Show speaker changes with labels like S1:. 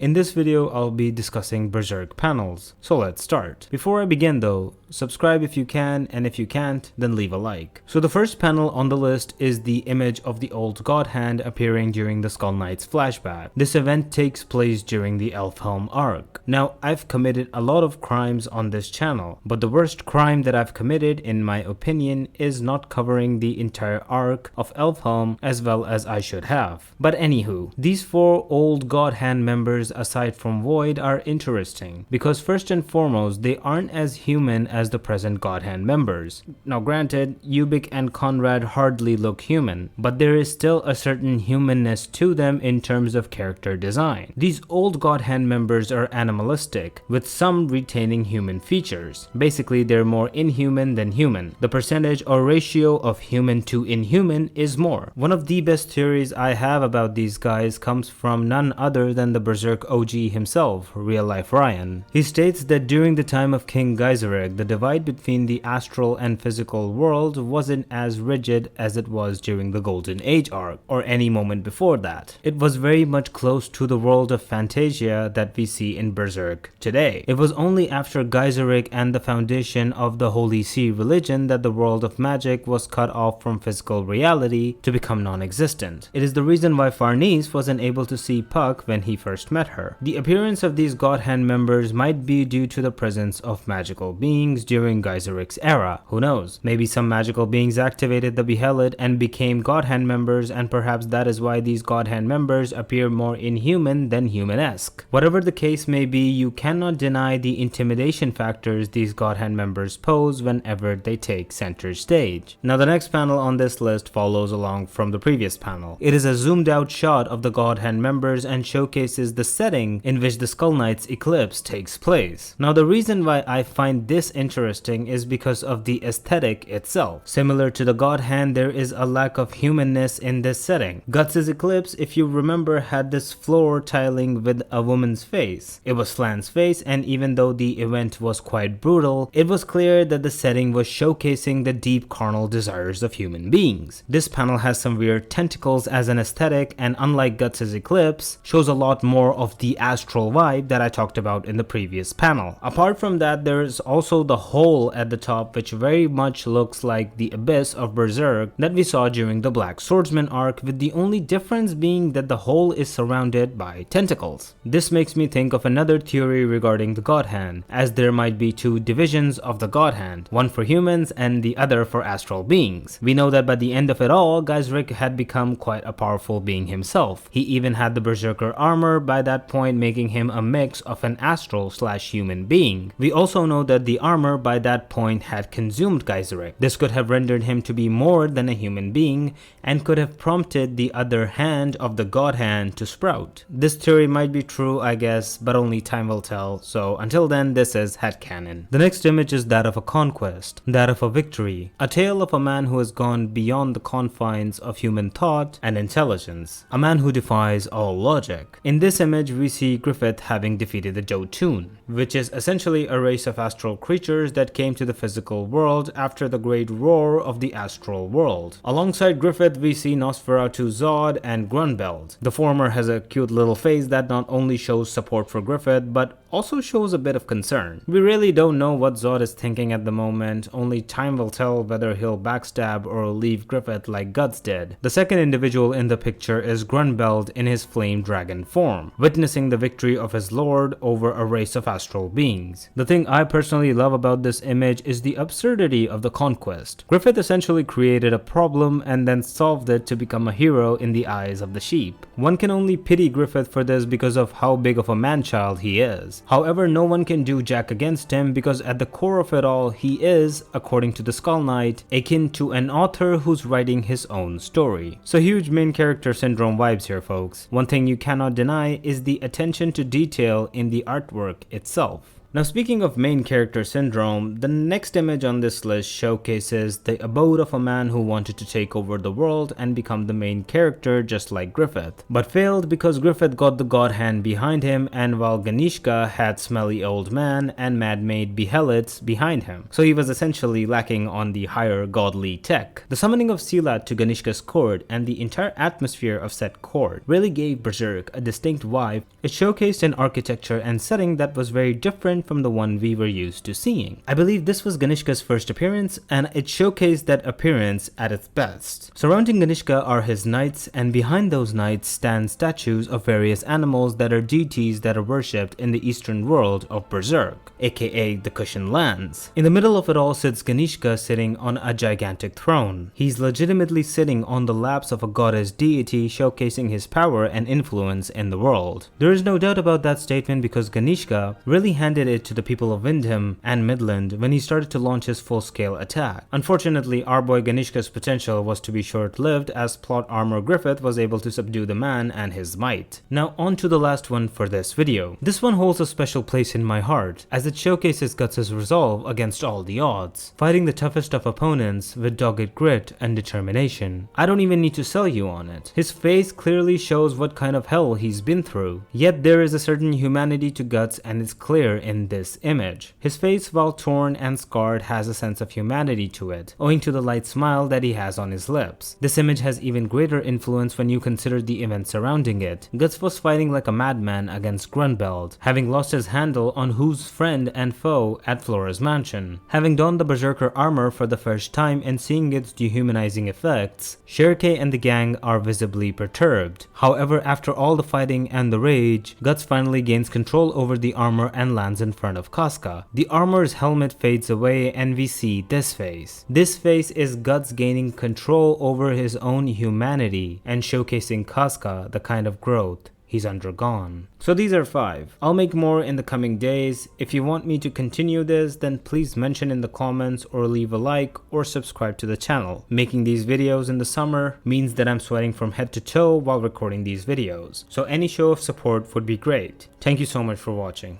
S1: In this video, I'll be discussing Berserk panels, so let's start. Before I begin though, subscribe if you can, and if you can't, then leave a like. So the first panel on the list is the image of the old Godhand appearing during the Skull Knights flashback. This event takes place during the Elfhelm arc. Now, I've committed a lot of crimes on this channel, but the worst crime that I've committed, in my opinion, is not covering the entire arc of Elfhelm as well as I should have. But anywho, these four old Godhand members aside from Void are interesting, because first and foremost, they aren't as human as the present Godhand members. Now granted, Ubik and Conrad hardly look human, but there is still a certain humanness to them in terms of character design. These old Godhand members are animalistic, with some retaining human features. Basically, they're more inhuman than human. The percentage or ratio of human to inhuman is more. One of the best theories I have about these guys comes from none other than the Berserk OG himself, Real Life Ryan. He states that during the time of King Geysereg, the divide between the astral and physical world wasn't as rigid as it was during the Golden Age arc, or any moment before that. It was very much close to the world of Fantasia that we see in Berserk today. It was only after Geysereg and the foundation of the Holy See religion that the world of magic was cut off from physical reality to become non-existent. It is the reason why Farnese wasn't able to see Puck when he first met her. The appearance of these Godhand members might be due to the presence of magical beings during Geyseric's era. Who knows? Maybe some magical beings activated the Behelit and became Godhand members, and perhaps that is why these Godhand members appear more inhuman than human-esque. Whatever the case may be, you cannot deny the intimidation factors these Godhand members pose whenever they take center stage. Now the next panel on this list follows along from the previous panel. It is a zoomed out shot of the Godhand members and showcases the setting in which the Skull Knights Eclipse takes place. Now the reason why I find this interesting is because of the aesthetic itself. Similar to the Godhand, there is a lack of humanness in this setting. Guts' Eclipse, if you remember, had this floor tiling with a woman's face. It was Flan's face, and even though the event was quite brutal, it was clear that the setting was showcasing the deep carnal desires of human beings. This panel has some weird tentacles as an aesthetic, and unlike Guts' Eclipse, shows a lot more of the astral vibe that I talked about in the previous panel. Apart from that, there is also the hole at the top, which very much looks like the abyss of Berserk that we saw during the Black Swordsman arc, with the only difference being that the hole is surrounded by tentacles. This makes me think of another theory regarding the Godhand, as there might be two divisions of the Godhand, one for humans and the other for astral beings. We know that by the end of it all, Geysereg had become quite a powerful being himself. He even had the Berserker armor by that point, making him a mix of an astral/human being. We also know that the armor by that point had consumed Geysereg. This could have rendered him to be more than a human being, and could have prompted the other hand of the Godhand to sprout. This theory might be true, I guess, but only time will tell, so until then, this is headcanon. The next image is that of a conquest, that of a victory, a tale of a man who has gone beyond the confines of human thought and intelligence, a man who defies all logic. In this image, we see Griffith having defeated the Jotunn, which is essentially a race of astral creatures that came to the physical world after the great roar of the astral world. Alongside Griffith, we see Nosferatu Zod and Grunbeld. The former has a cute little face that not only shows support for Griffith, but also shows a bit of concern. We really don't know what Zod is thinking at the moment, only time will tell whether he'll backstab or leave Griffith like Guts did. The second individual in the picture is Grunbeld in his flame dragon form, witnessing the victory of his lord over a race of astral beings. The thing I personally love about this image is the absurdity of the conquest. Griffith essentially created a problem and then solved it to become a hero in the eyes of the sheep. One can only pity Griffith for this because of how big of a man-child he is. However, no one can do jack against him, because at the core of it all, he is, according to the Skull Knight, akin to an author who's writing his own story. So huge main character syndrome vibes here, folks. One thing you cannot deny is the attention to detail in the artwork itself. Now speaking of main character syndrome, the next image on this list showcases the abode of a man who wanted to take over the world and become the main character just like Griffith, but failed because Griffith got the Godhand behind him, and while Ganishka had smelly old man and mad maid Behelits behind him, so he was essentially lacking on the higher godly tech. The summoning of Silat to Ganishka's court and the entire atmosphere of said court really gave Berserk a distinct vibe. It showcased an architecture and setting that was very different from the one we were used to seeing. I believe this was Ganishka's first appearance, and it showcased that appearance at its best. Surrounding Ganishka are his knights, and behind those knights stand statues of various animals that are deities that are worshipped in the eastern world of Berserk, aka the Cushion Lands. In the middle of it all sits Ganishka sitting on a gigantic throne. He's legitimately sitting on the laps of a goddess deity, showcasing his power and influence in the world. There is no doubt about that statement because Ganishka really handed it to the people of Windham and Midland when he started to launch his full-scale attack. Unfortunately, our boy Ganishka's potential was to be short-lived, as plot armor Griffith was able to subdue the man and his might. Now on to the last one for this video. This one holds a special place in my heart, as it showcases Guts' resolve against all the odds, fighting the toughest of opponents with dogged grit and determination. I don't even need to sell you on it. His face clearly shows what kind of hell he's been through, yet there is a certain humanity to Guts, and it's clear in this image. His face, while torn and scarred, has a sense of humanity to it, owing to the light smile that he has on his lips. This image has even greater influence when you consider the events surrounding it. Guts was fighting like a madman against Grunbeld, having lost his handle on who's friend and foe at Flora's mansion. Having donned the Berserker armor for the first time and seeing its dehumanizing effects, Sherke and the gang are visibly perturbed. However, after all the fighting and the rage, Guts finally gains control over the armor and lands in front of Casca. The armor's helmet fades away and we see this face. This face is Guts gaining control over his own humanity and showcasing Casca the kind of growth he's undergone. So these are 5. I'll make more in the coming days. If you want me to continue this, then please mention in the comments or leave a like or subscribe to the channel. Making these videos in the summer means that I'm sweating from head to toe while recording these videos, so any show of support would be great. Thank you so much for watching.